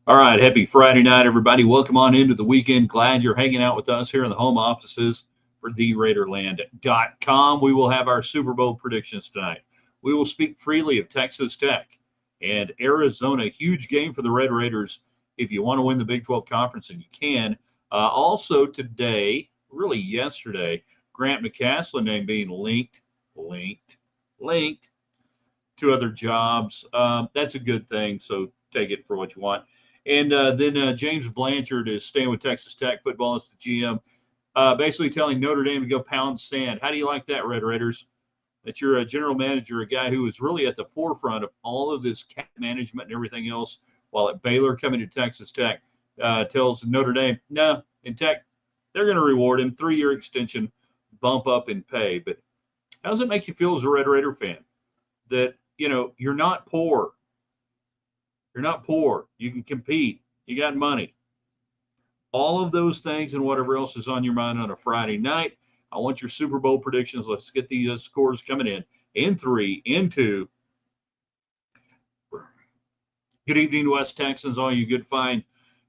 All right, happy Friday night, everybody. Welcome on into the weekend. Glad you're hanging out with us here in the home offices for theraiderland.com. We will have our Super Bowl predictions tonight. We will speak freely of Texas Tech and Arizona. Huge game for the Red Raiders if you want to win the Big 12 Conference, and you can. Also today, really yesterday, Grant McCaslin name being linked to other jobs. That's a good thing, so take it for what you want. And then James Blanchard is staying with Texas Tech football as the GM, basically telling Notre Dame to go pound sand. How do you like that, Red Raiders? That you're a general manager, a guy who is really at the forefront of all of this cap management and everything else, while at Baylor coming to Texas Tech, tells Notre Dame, no, in Tech, they're going to reward him, 3-year extension, bump up in pay. But how does it make you feel as a Red Raider fan that, you're not poor? You're not poor. You can compete. You got money. All of those things and whatever else is on your mind on a Friday night. I want your Super Bowl predictions. Let's get these scores coming in 3, in 2. Good evening, West Texans, all you good, fine,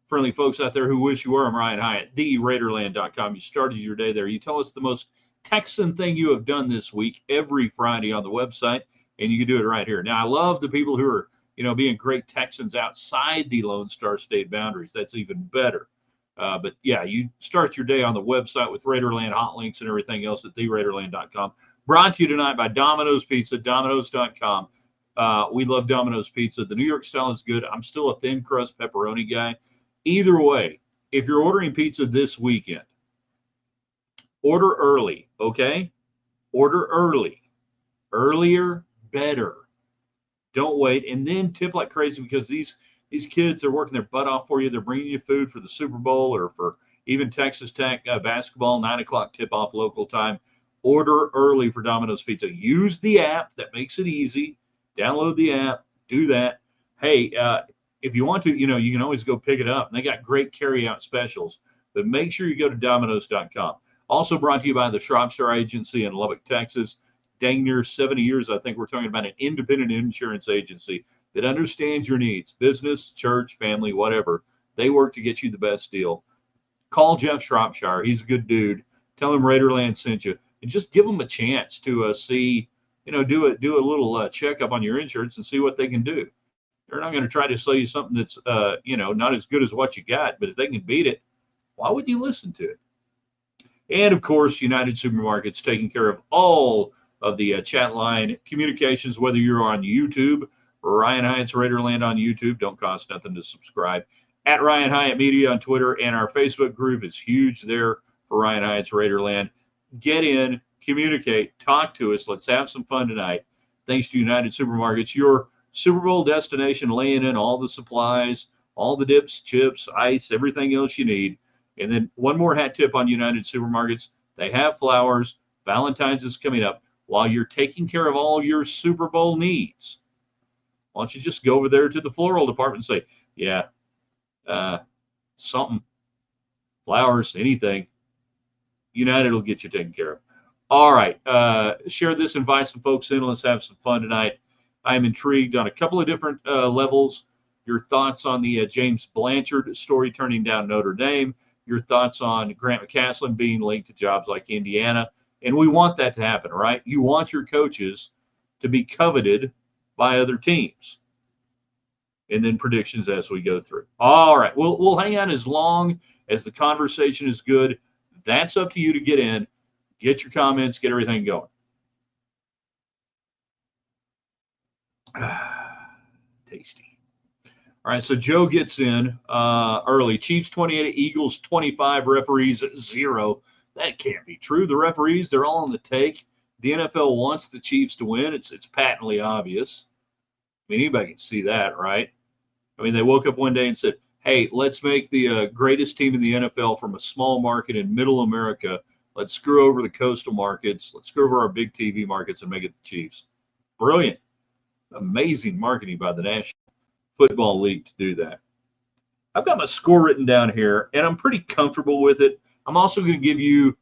friendly folks out there who wish you were. I'm Ryan Hyatt, theraiderland.com. You started your day there. You tell us the most Texan thing you have done this week every Friday on the website, and you can do it right here. Now, I love the people who are being great Texans outside the Lone Star State boundaries. That's even better. But yeah, you start your day on the website with Raiderland hot links and everything else at theraiderland.com. Brought to you tonight by Domino's Pizza, domino's.com. We love Domino's Pizza. The New York style is good. I'm still a thin crust pepperoni guy. Either way, if you're ordering pizza this weekend, order early, okay? Order early. Earlier, better. Don't wait, and then tip like crazy, because these kids are working their butt off for you. They're bringing you food for the Super Bowl or for even Texas Tech basketball, 9 o'clock tip-off local time. Order early for Domino's Pizza. Use the app. That makes it easy. Download the app. Do that. Hey, if you want to, you can always go pick it up. And they got great carry-out specials. But make sure you go to domino's.com. Also brought to you by the Shropshire Agency in Lubbock, Texas. Dang near 70 years, I think we're talking about an independent insurance agency that understands your needs, business, church, family, whatever. They work to get you the best deal. Call Jeff Shropshire. He's a good dude. Tell him Raiderland sent you, and just give them a chance to see, do a little checkup on your insurance and see what they can do. They're not going to try to sell you something that's, not as good as what you got, but if they can beat it, why would you listen to it? And of course, United Supermarkets taking care of all of the chat line communications, whether you're on YouTube, Ryan Hyatt's Raiderland on YouTube. Don't cost nothing to subscribe. At Ryan Hyatt Media on Twitter, and our Facebook group is huge there for Ryan Hyatt's Raiderland. Get in, communicate, talk to us. Let's have some fun tonight. Thanks to United Supermarkets, your Super Bowl destination, laying in all the supplies, all the dips, chips, ice, everything else you need. And then one more hat tip on United Supermarkets. They have flowers. Valentine's is coming up. While you're taking care of all your Super Bowl needs, why don't you just go over there to the floral department and say, yeah, something, flowers, anything. United will get you taken care of. All right. Share this, invite some folks in. Let's have some fun tonight. I'm intrigued on a couple of different levels. Your thoughts on the James Blanchard story turning down Notre Dame. Your thoughts on Grant McCaslin being linked to jobs like Indiana. And we want that to happen, right? You want your coaches to be coveted by other teams. And then predictions as we go through. All right. We'll hang on as long as the conversation is good. That's up to you to get in. Get your comments. Get everything going. Tasty. All right, so Joe gets in early. Chiefs 28, Eagles 25, referees 0. That can't be true. The referees, they're all on the take. The NFL wants the Chiefs to win. It's patently obvious. I mean, anybody can see that, right? I mean, they woke up one day and said, hey, let's make the greatest team in the NFL from a small market in middle America. Let's screw over the coastal markets. Let's screw over our big TV markets and make it the Chiefs. Brilliant. Amazing marketing by the National Football League to do that. I've got my score written down here, and I'm pretty comfortable with it. I'm also going to give you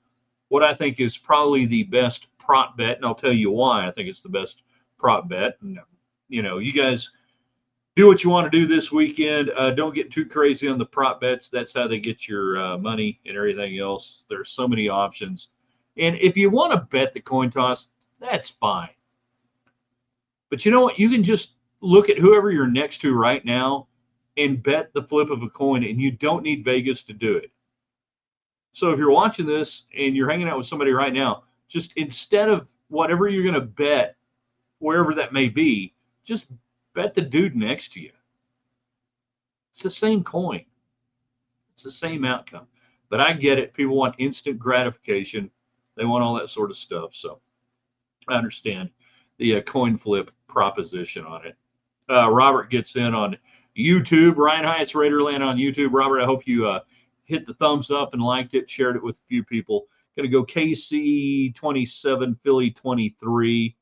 what I think is probably the best prop bet, and I'll tell you why I think it's the best prop bet. And, you guys do what you want to do this weekend. Don't get too crazy on the prop bets. That's how they get your money and everything else. There's so many options. And if you want to bet the coin toss, that's fine. But you know what? You can just look at whoever you're next to right now and bet the flip of a coin, and you don't need Vegas to do it. So if you're watching this and you're hanging out with somebody right now, just instead of whatever you're going to bet, wherever that may be, just bet the dude next to you. It's the same coin. It's the same outcome. But I get it. People want instant gratification. They want all that sort of stuff. So I understand the coin flip proposition on it. Robert gets in on YouTube. Ryan Hyatt's Raiderland on YouTube. Robert, I hope you hit the thumbs up and liked it, shared it with a few people. Going to go KC 27, Philly 23.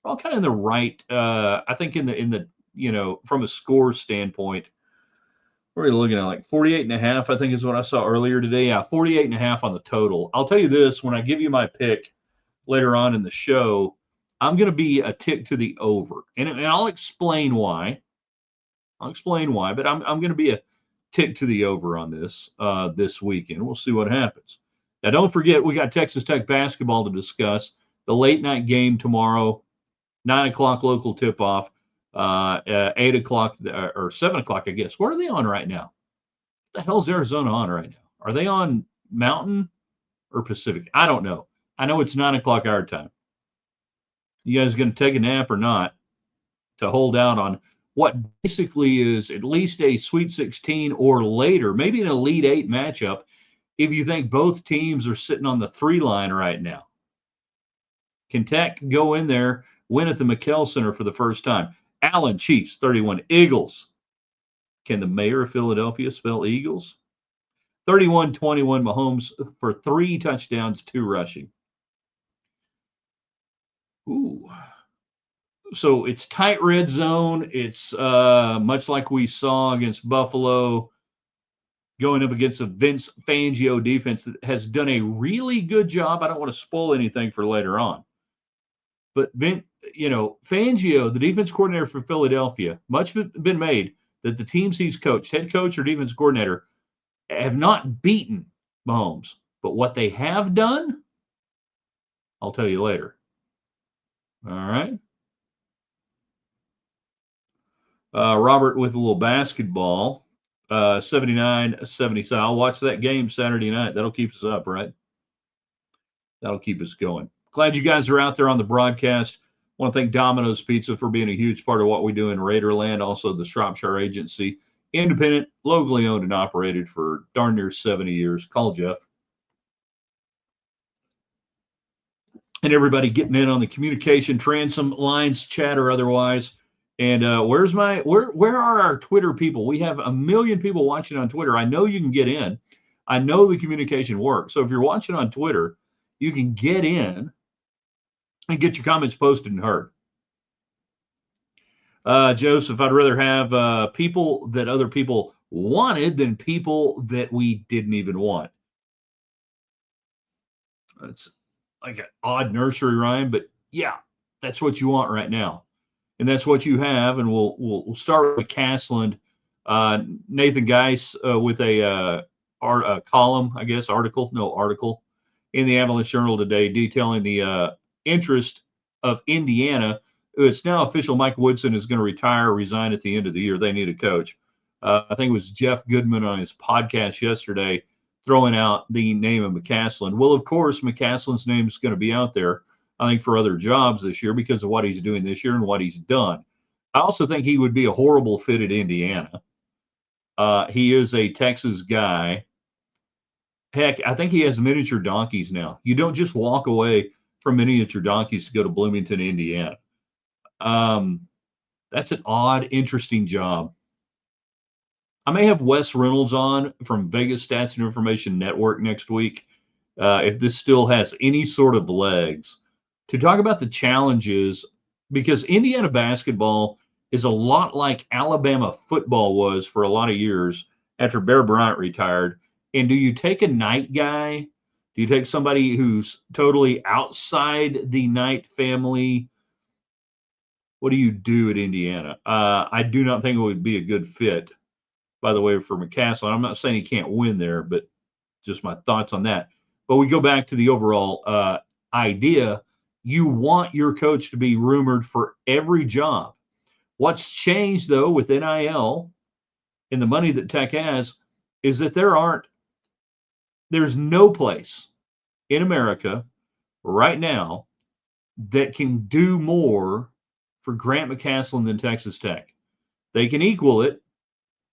All kind of in the right. I think in the from a score standpoint, what are you looking at? Like 48.5, I think is what I saw earlier today. Yeah, 48.5 on the total. I'll tell you this, when I give you my pick later on in the show, I'm going to be a tick to the over. And I'll explain why. But I'm going to be a tick to the over on this weekend. We'll see what happens. Now, don't forget, we got Texas Tech basketball to discuss. The late night game tomorrow, 9 o'clock local tip-off, 8 o'clock or 7 o'clock, I guess. What are they on right now? What the hell's Arizona on right now? Are they on Mountain or Pacific? I don't know. I know it's 9 o'clock our time. You guys going to take a nap or not to hold out on what basically is at least a Sweet 16 or later, maybe an Elite 8 matchup, if you think both teams are sitting on the 3 line right now. Can Tech go in there, win at the McKell Center for the first time? Allen, Chiefs, 31. Eagles. Can the mayor of Philadelphia spell Eagles? 31-21 Mahomes for 3 touchdowns, 2 rushing. Ooh. So it's tight red zone. It's much like we saw against Buffalo, going up against a Vince Fangio defense that has done a really good job. I don't want to spoil anything for later on. But Fangio, the defense coordinator for Philadelphia, much has been made that the teams he's coached, head coach or defense coordinator, have not beaten Mahomes. But what they have done, I'll tell you later. All right. Robert with a little basketball, 79-70. I'll watch that game Saturday night. That'll keep us up, right? That'll keep us going. Glad you guys are out there on the broadcast. I want to thank Domino's Pizza for being a huge part of what we do in Raiderland. Also, the Shropshire Agency, independent, locally owned and operated for darn near 70 years. Call Jeff. And everybody getting in on the communication, transom lines, chat or otherwise. And where are our Twitter people? We have 1 million people watching on Twitter. I know you can get in. I know the communication works. So if you're watching on Twitter, you can get in and get your comments posted and heard. Joseph, I'd rather have people that other people wanted than people that we didn't even want. It's like an odd nursery rhyme, but yeah, that's what you want right now. And that's what you have. And we'll start with Castland. Nathan Geis with a column, I guess, article in the Avalanche Journal today detailing the interest of Indiana. It's now official. Mike Woodson is going to resign at the end of the year. They need a coach. I think it was Jeff Goodman on his podcast yesterday throwing out the name of McCasland. Well, of course, McCasland's name is going to be out there, I think, for other jobs this year because of what he's doing this year and what he's done. I also think he would be a horrible fit at Indiana. He is a Texas guy. Heck, I think he has miniature donkeys now. You don't just walk away from miniature donkeys to go to Bloomington, Indiana. That's an odd, interesting job. I may have Wes Reynolds on from Vegas Stats and Information Network next week, if this still has any sort of legs, to talk about the challenges, because Indiana basketball is a lot like Alabama football was for a lot of years after Bear Bryant retired. And do you take a night guy? Do you take somebody who's totally outside the Knight family What do you do at Indiana? I do not think it would be a good fit, by the way, for McCaslin. I'm not saying he can't win there, but just my thoughts on that. But we go back to the overall idea. You want your coach to be rumored for every job. What's changed, though, with NIL and the money that Tech has is that there's no place in America right now that can do more for Grant McCaslin than Texas Tech. They can equal it,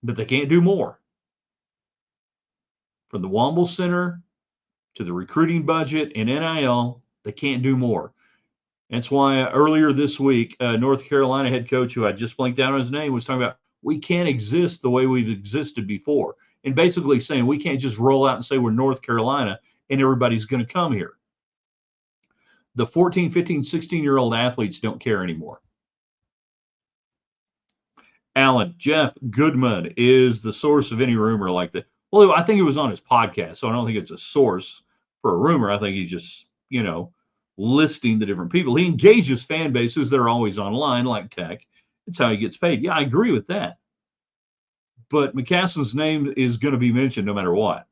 but they can't do more. From the Womble Center to the recruiting budget and NIL, they can't do more. That's why earlier this week, North Carolina head coach, who I just blanked out on his name, was talking about we can't exist the way we've existed before. And basically saying we can't just roll out and say we're North Carolina and everybody's going to come here. The 14, 15, 16-year-old athletes don't care anymore. Alan, Jeff Goodman is the source of any rumor like that. Well, I think it was on his podcast, so I don't think it's a source for a rumor. I think he's just, listing the different people. He engages fan bases that are always online, like Tech. It's how he gets paid. Yeah, I agree with that. But McCaslin's name is going to be mentioned no matter what.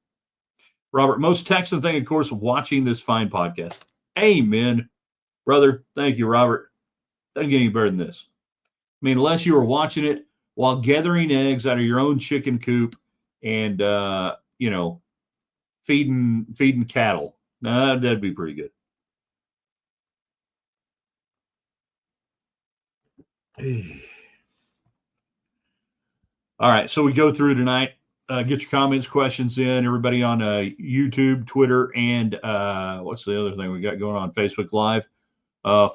Robert, most Texan thing, of course, watching this fine podcast. Amen, brother. Thank you, Robert. Doesn't get any better than this. I mean, unless you were watching it while gathering eggs out of your own chicken coop and, feeding cattle. That'd be pretty good. All right, so we go through tonight. Get your comments, questions in. Everybody on YouTube, Twitter, and what's the other thing we got going on? Facebook Live.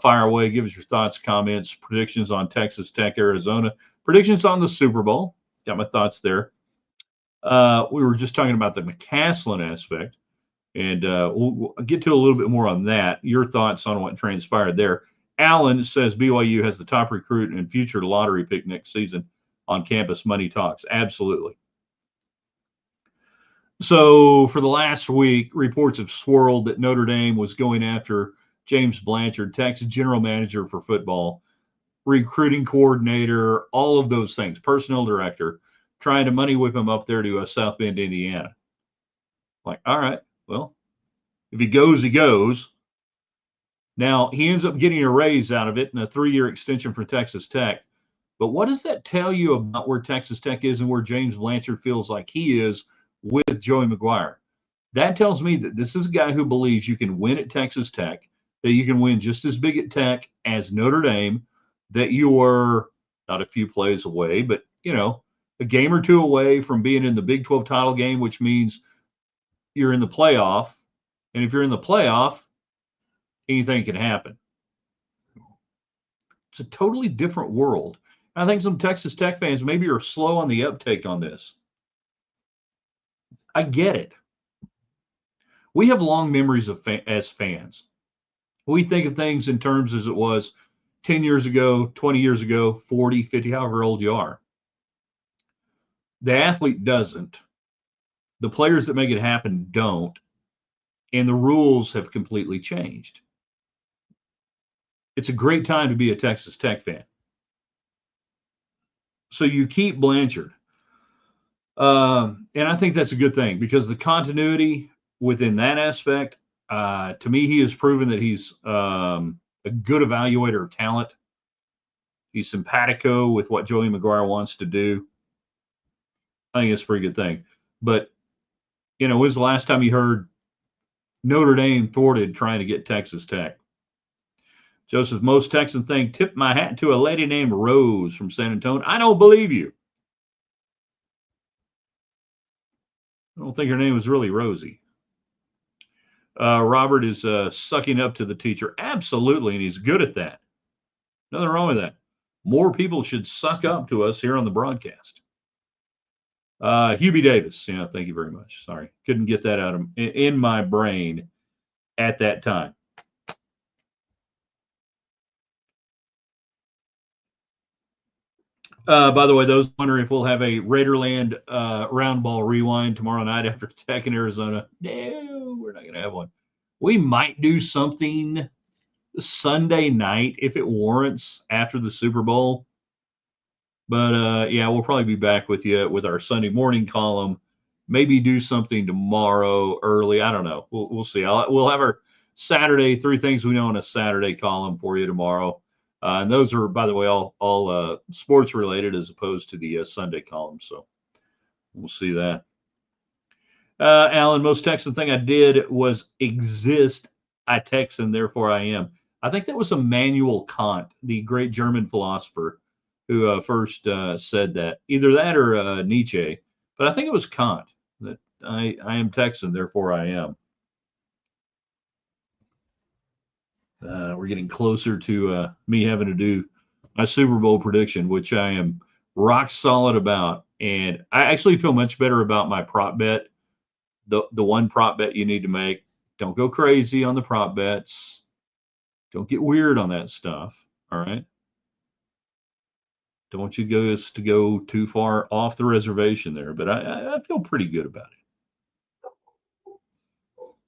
Fire away. Give us your thoughts, comments, predictions on Texas Tech, Arizona. Predictions on the Super Bowl. Got my thoughts there. We were just talking about the McCaslin aspect, and we'll get to a little bit more on that. Your thoughts on what transpired there. Alan says BYU has the top recruit and future lottery pick next season on campus. Money talks. Absolutely. So for the last week, reports have swirled that Notre Dame was going after James Blanchard, Tech's general manager for football, recruiting coordinator, all of those things, personnel director, trying to money whip him up there to South Bend, Indiana. Like, all right, well, if he goes, he goes. Now, he ends up getting a raise out of it and a 3-year extension for Texas Tech. But what does that tell you about where Texas Tech is and where James Blanchard feels like he is with Joey McGuire? That tells me that this is a guy who believes you can win at Texas Tech, that you can win just as big at Tech as Notre Dame, that you are not a few plays away, but, a game or two away from being in the Big 12 title game, which means you're in the playoff. And if you're in the playoff, anything can happen. It's a totally different world. I think some Texas Tech fans maybe are slow on the uptake on this. I get it. We have long memories of as fans. We think of things in terms as it was 10 years ago, 20 years ago, 40, 50, however old you are. The athlete doesn't. The players that make it happen don't. And the rules have completely changed. It's a great time to be a Texas Tech fan. So you keep Blanchard. And I think that's a good thing because the continuity within that aspect, to me, he has proven that he's a good evaluator of talent. He's simpatico with what Joey McGuire wants to do. I think it's a pretty good thing. But, when's the last time you heard Notre Dame thwarted trying to get Texas Tech? Joseph, most Texan thing, tip my hat to a lady named Rose from San Antonio. I don't believe you. I don't think her name was really Rosie. Robert is sucking up to the teacher. Absolutely, and he's good at that. Nothing wrong with that. More people should suck up to us here on the broadcast. Hubie Davis. Yeah, thank you very much. Sorry. Couldn't get that out of in my brain at that time. By the way, those wondering if we'll have a Raiderland round ball rewind tomorrow night after Tech in Arizona. No, we're not going to have one. We might do something Sunday night if it warrants after the Super Bowl. But yeah, we'll probably be back with you with our Sunday morning column. Maybe do something tomorrow early. I don't know. We'll see. We'll have our Saturday three things we know on a Saturday column for you tomorrow. And those are, by the way, all sports related as opposed to the Sunday column. So we'll see that. Alan, most Texan thing I did was exist. I Texan, therefore I am. I think that was Immanuel Kant, the great German philosopher, who first said that. Either that or Nietzsche, but I think it was Kant that I am Texan, therefore I am. We're getting closer to me having to do my Super Bowl prediction, which I am rock solid about, and I actually feel much better about my prop bet. The one prop bet you need to make. Don't go crazy on the prop bets. Don't get weird on that stuff. All right. Don't want you to go too far off the reservation there, but I feel pretty good about it.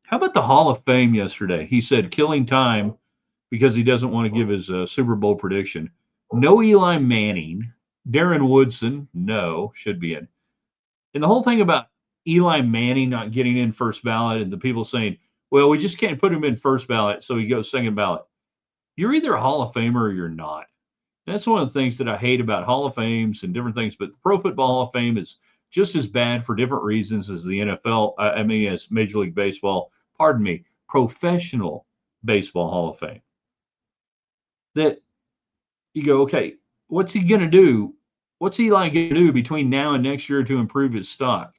How about the Hall of Fame yesterday? He said killing time because he doesn't want to give his Super Bowl prediction. No Eli Manning. Darren Woodson, no, should be in. And the whole thing about Eli Manning not getting in first ballot and the people saying, well, we just can't put him in first ballot, so he goes second ballot. You're either a Hall of Famer or you're not. That's one of the things that I hate about Hall of Fames and different things. But the Pro Football Hall of Fame is just as bad for different reasons as the NFL. I mean, as Major League Baseball. Pardon me, Professional Baseball Hall of Fame. That you go, okay, what's he going to do? What's Eli going to do between now and next year to improve his stock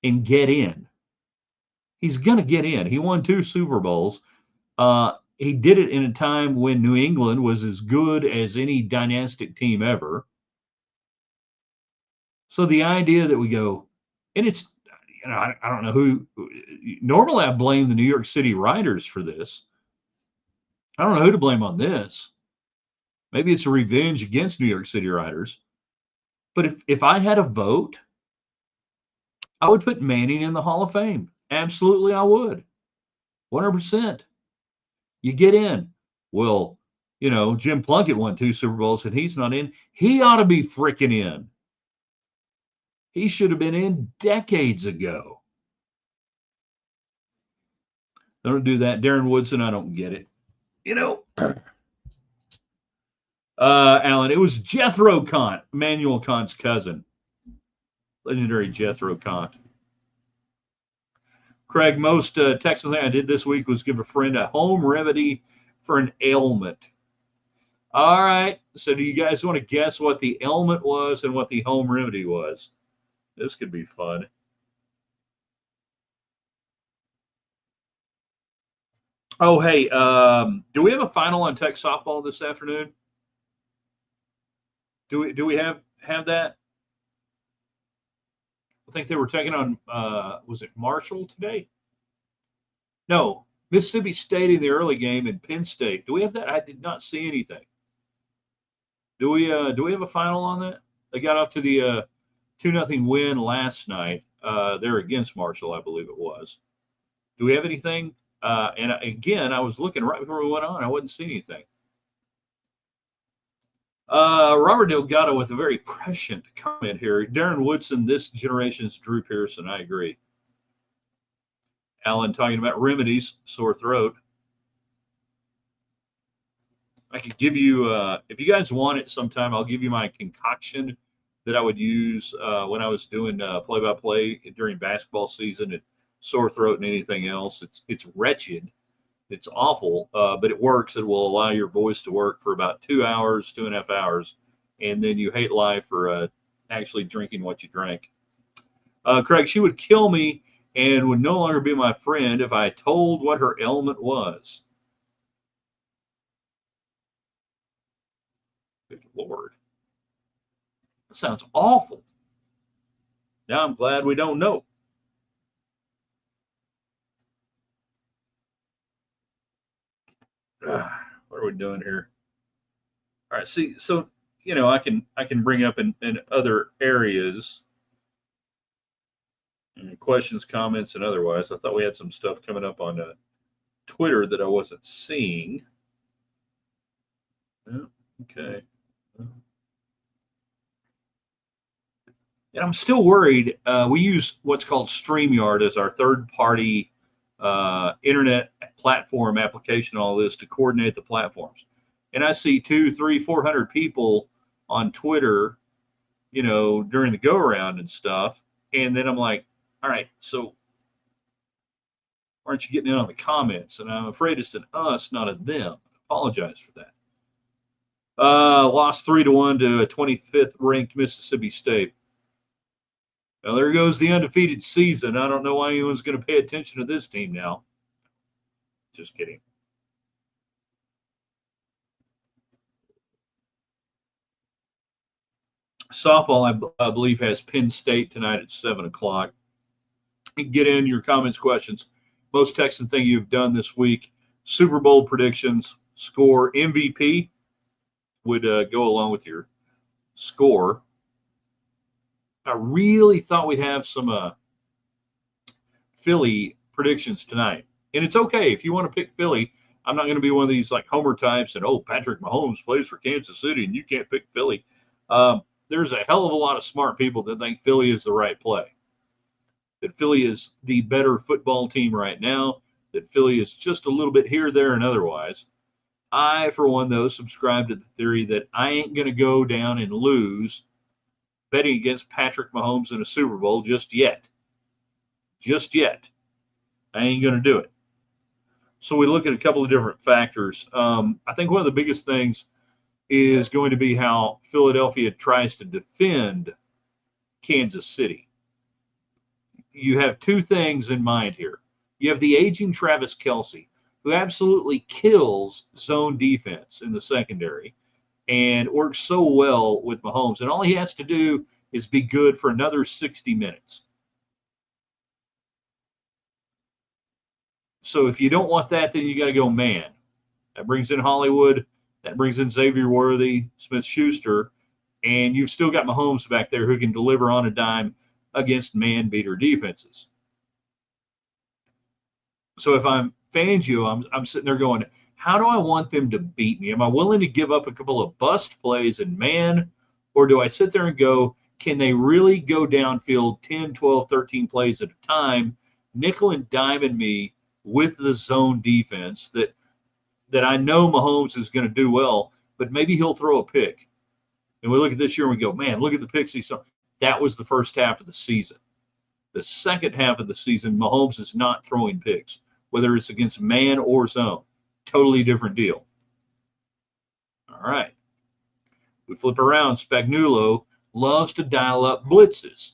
and get in? He's going to get in. He won 2 Super Bowls. He did it in a time when New England was as good as any dynastic team ever. So the idea that we go, and it's, I don't know who, normally I blame the New York City writers for this. I don't know who to blame on this. Maybe it's a revenge against New York City writers. But if I had a vote, I would put Manning in the Hall of Fame. Absolutely, I would. 100%. You get in. Well, Jim Plunkett won 2 Super Bowls and he's not in. He ought to be freaking in. He should have been in decades ago. They don't do that. Darren Woodson, I don't get it. Alan, it was Jethro Kant, Immanuel Kant's cousin. Legendary Jethro Kant. Craig, most Texan thing I did this week was give a friend a home remedy for an ailment. All right. So do you guys want to guess what the ailment was and what the home remedy was? This could be fun. Oh, hey, do we have a final on Tech softball this afternoon? Do we have that? I think they were taking on was it Marshall today? No, Mississippi State in the early game and Penn State. Do we have that? I did not see anything. Do we have a final on that? They got off to the 2-0 win last night. They're against Marshall, I believe it was. Do we have anything? And again, I was looking right before we went on. I wouldn't see anything. Robert Delgado with a very prescient comment here. Darren Woodson, this generation's Drew Pearson. I agree. Alan talking about remedies, sore throat. I could give you, if you guys want it sometime, I'll give you my concoction that I would use when I was doing play-by-play during basketball season and sore throat and anything else. It's wretched. It's awful, but it works. It will allow your voice to work for about 2 hours, 2.5 hours, and then you hate life for actually drinking what you drank. Craig, she would kill me and would no longer be my friend if I told what her ailment was. Good Lord. That sounds awful. Now I'm glad we don't know. What are we doing here? All right, see, so I can bring up in other areas questions, comments, and otherwise. I thought we had some stuff coming up on Twitter that I wasn't seeing. Yeah, okay. And I'm still worried. We use what's called StreamYard as our third-party internet platform application. All this to coordinate the platforms, and I see 2, 3, 400 people on Twitter, during the go around and stuff, and then I'm like, all right, so aren't you getting in on the comments? And I'm afraid it's an us, not a them. I apologize for that. Lost 3-1 to a 25th ranked Mississippi State. Now there goes the undefeated season. I don't know why anyone's going to pay attention to this team now. Just kidding. Softball, I believe, has Penn State tonight at 7 o'clock. You can get in your comments, questions. Most Texan thing you've done this week. Super Bowl predictions, score, MVP would go along with your score. I really thought we'd have some Philly predictions tonight. And it's okay if you want to pick Philly. I'm not going to be one of these like Homer types and, oh, Patrick Mahomes plays for Kansas City and you can't pick Philly. There's a hell of a lot of smart people that think Philly is the right play, that Philly is the better football team right now, that Philly is just a little bit here, there, and otherwise. I, for one, though, subscribe to the theory that I ain't going to go down and lose betting against Patrick Mahomes in a Super Bowl just yet. Just yet. I ain't going to do it. So we look at a couple of different factors. I think one of the biggest things is going to be how Philadelphia tries to defend Kansas City. You have two things in mind here. You have the aging Travis Kelce, who absolutely kills zone defense in the secondary and works so well with Mahomes. And all he has to do is be good for another 60 minutes. So if you don't want that, then you got to go man. That brings in Hollywood. That brings in Xavier Worthy, Smith-Schuster, and you've still got Mahomes back there who can deliver on a dime against man-beater defenses. So if I'm Fangio, I'm sitting there going, how do I want them to beat me? Am I willing to give up a couple of bust plays in man, or do I sit there and go, can they really go downfield 10, 12, 13 plays at a time, nickel and dime me with the zone defense that I know Mahomes is going to do well, but maybe he'll throw a pick. And we look at this year and we go, man, look at the picks he saw. That was the first half of the season. The second half of the season, Mahomes is not throwing picks, whether it's against man or zone. Totally different deal. All right. We flip around. Spagnuolo loves to dial up blitzes.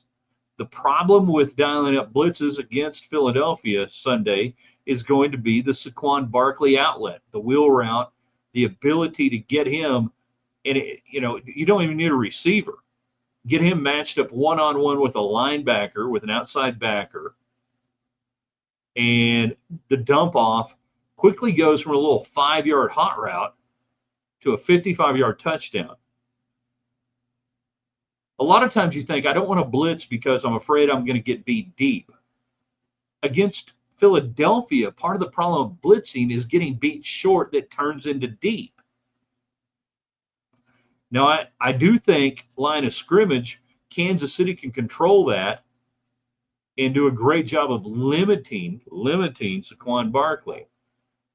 The problem with dialing up blitzes against Philadelphia Sunday is going to be the Saquon Barkley outlet, the wheel route, the ability to get him, and you don't even need a receiver. Get him matched up one-on-one with a linebacker, with an outside backer, and the dump off quickly goes from a little 5-yard hot route to a 55-yard touchdown. A lot of times you think, I don't want to blitz because I'm afraid I'm going to get beat deep. Against Philadelphia, part of the problem of blitzing is getting beat short that turns into deep. Now, I do think line of scrimmage, Kansas City can control that and do a great job of limiting Saquon Barkley.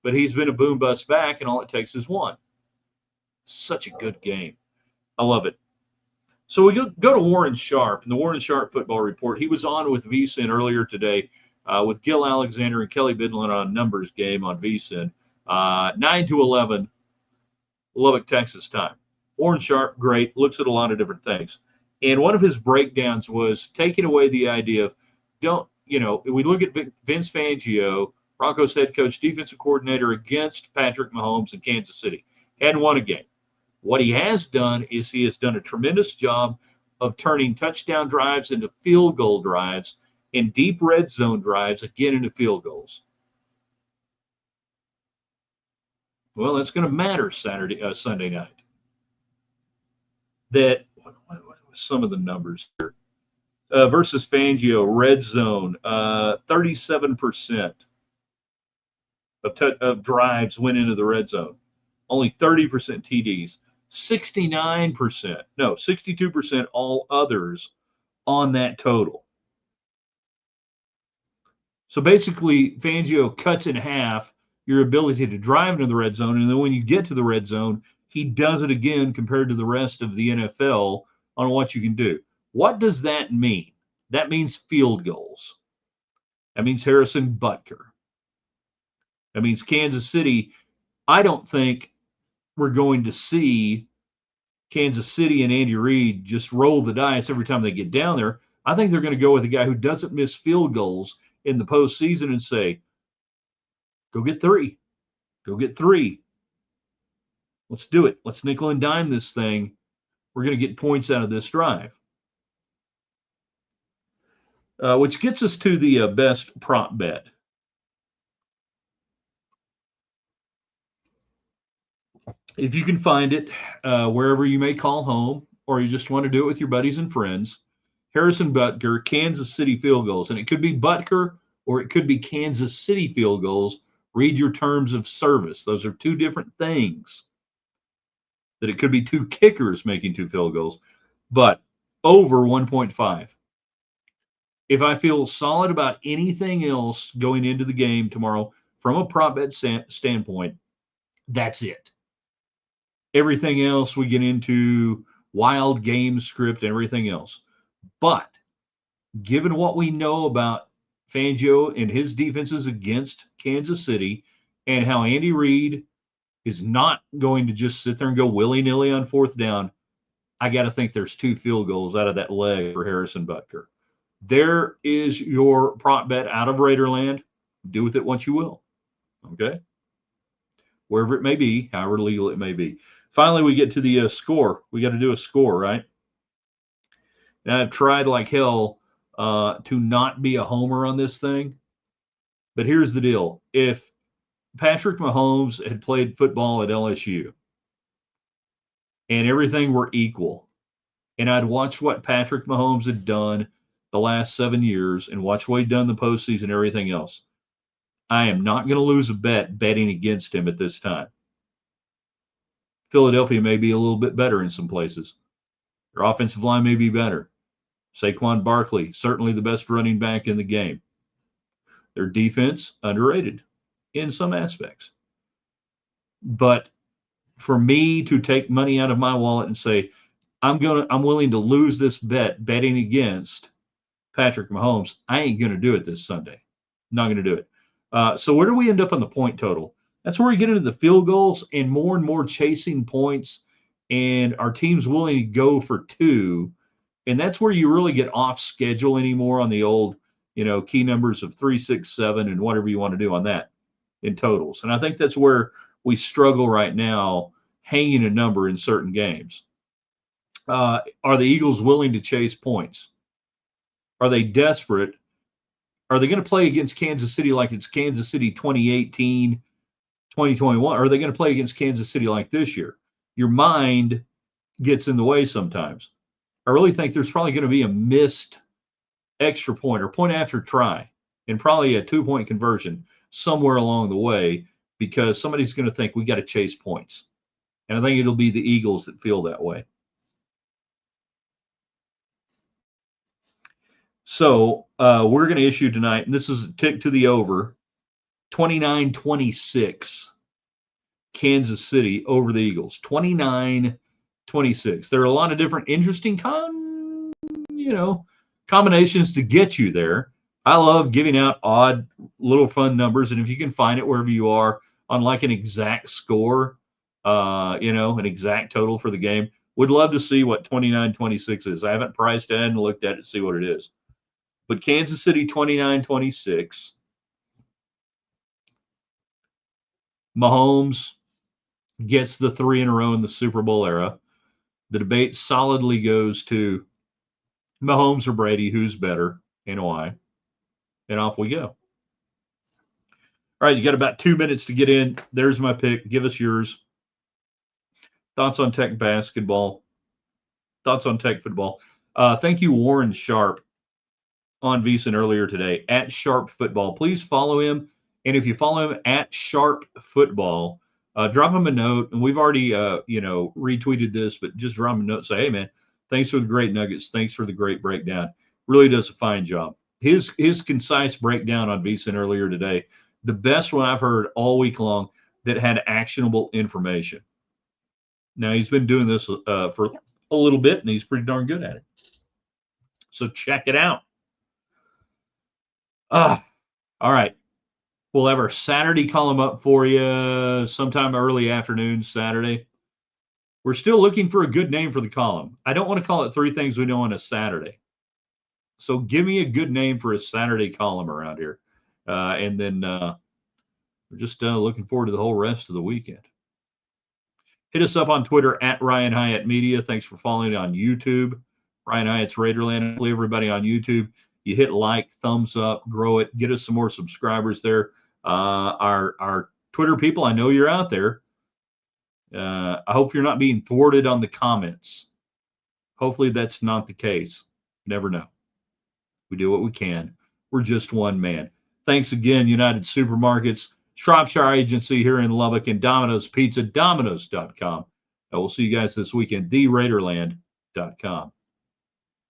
But he's been a boom bust back, and all it takes is one. Such a good game. I love it. So we go to Warren Sharp in the Warren Sharp Football Report. He was on with VSiN earlier today with Gil Alexander and Kelly Bidlin on Numbers Game on VSiN. 9-11, Lubbock, Texas time. Warren Sharp, great, looks at a lot of different things. And one of his breakdowns was taking away the idea of, we look at Vince Fangio, Broncos head coach, defensive coordinator against Patrick Mahomes in Kansas City. Hadn't won a game. What he has done is he has done a tremendous job of turning touchdown drives into field goal drives and deep red zone drives again into field goals. Well, that's going to matter Sunday night. What was some of the numbers here? Versus Fangio, red zone, 37% of drives went into the red zone. only 30% TDs, 62% all others on that total. So basically, Fangio cuts in half your ability to drive into the red zone. And then when you get to the red zone, he does it again compared to the rest of the NFL on what you can do. What does that mean? That means field goals. That means Harrison Butker. That means Kansas City. I don't think we're going to see Kansas City and Andy Reid just roll the dice every time they get down there. I think they're going to go with a guy who doesn't miss field goals in the postseason and say, go get three. Go get three. Let's do it. Let's nickel and dime this thing. We're going to get points out of this drive. Which gets us to the best prop bet. If you can find it wherever you may call home, or you just want to do it with your buddies and friends, Harrison Butker, Kansas City field goals. And it could be Butker or it could be Kansas City field goals. Read your terms of service. Those are two different things. That it could be two kickers making two field goals, but over 1.5. If I feel solid about anything else going into the game tomorrow from a prop bet standpoint, that's it. Everything else we get into wild game script and everything else. But given what we know about Fangio and his defenses against Kansas City and how Andy Reid is not going to just sit there and go willy-nilly on fourth down, I got to think there's two field goals out of that leg for Harrison Butker. There is your prop bet out of Raiderland. Do with it what you will. Okay? Wherever it may be, however legal it may be. Finally, we get to the score. We got to do a score, right? And I've tried like hell to not be a homer on this thing. But here's the deal. If Patrick Mahomes had played football at LSU and everything were equal, and I'd watched what Patrick Mahomes had done the last 7 years and watch what he'd done in the postseason and everything else, I am not going to lose a bet betting against him at this time. Philadelphia may be a little bit better in some places. Their offensive line may be better. Saquon Barkley, certainly the best running back in the game. Their defense, underrated in some aspects. But for me to take money out of my wallet and say, I'm willing to lose this bet betting against Patrick Mahomes, I ain't going to do it this Sunday. Not going to do it. So where do we end up on the point total? That's where we get into the field goals and more chasing points, and our team's willing to go for two. And that's where you really get off schedule anymore on the old, key numbers of 3, 6, 7, and whatever you want to do on that in totals. And I think that's where we struggle right now, hanging a number in certain games. Are the Eagles willing to chase points? Are they desperate? Are they going to play against Kansas City like it's Kansas City 2018, 2021? Or are they going to play against Kansas City like this year? Your mind gets in the way sometimes. I really think there's probably going to be a missed extra point or point after try and probably a 2-point conversion somewhere along the way because somebody's going to think we got to chase points. And I think it'll be the Eagles that feel that way. So we're going to issue tonight, and this is a tick to the over, 29-26, Kansas City over the Eagles, 29-26. There are a lot of different interesting combinations to get you there. I love giving out odd little fun numbers, and if you can find it wherever you are on like an exact score, an exact total for the game, would love to see what 29-26 is. I haven't priced it and looked at it to see what it is. But Kansas City 29-26. Mahomes gets the 3 in a row in the Super Bowl era. The debate solidly goes to Mahomes or Brady, who's better and why. And off we go. All right, you got about 2 minutes to get in. There's my pick. Give us yours. Thoughts on Tech basketball. Thoughts on Tech football. Thank you, Warren Sharp, on VSiN earlier today, at Sharp Football. Please follow him. And if you follow him at Sharp Football, Drop him a note, and we've already retweeted this, but just drop him a note and say, hey man, thanks for the great nuggets, thanks for the great breakdown. Really does a fine job. His concise breakdown on VSiN earlier today, the best one I've heard all week long that had actionable information. Now he's been doing this for a little bit, and he's pretty darn good at it. So check it out. All right. We'll have our Saturday column up for you sometime early afternoon Saturday. We're still looking for a good name for the column. I don't want to call it 3 things we know on a Saturday. So give me a good name for a Saturday column around here. And then we're just looking forward to the whole rest of the weekend. Hit us up on Twitter at Ryan Hyatt Media. Thanks for following on YouTube. Ryan Hyatt's Raiderland. Hopefully everybody on YouTube, you hit like, thumbs up, grow it, get us some more subscribers there. Our Twitter people, I know you're out there. I hope you're not being thwarted on the comments. Hopefully that's not the case. Never know. We do what we can. We're just one man. Thanks again, United Supermarkets, Shropshire Agency here in Lubbock, and Domino's Pizza, Domino's.com. We'll see you guys this weekend, theraiderland.com.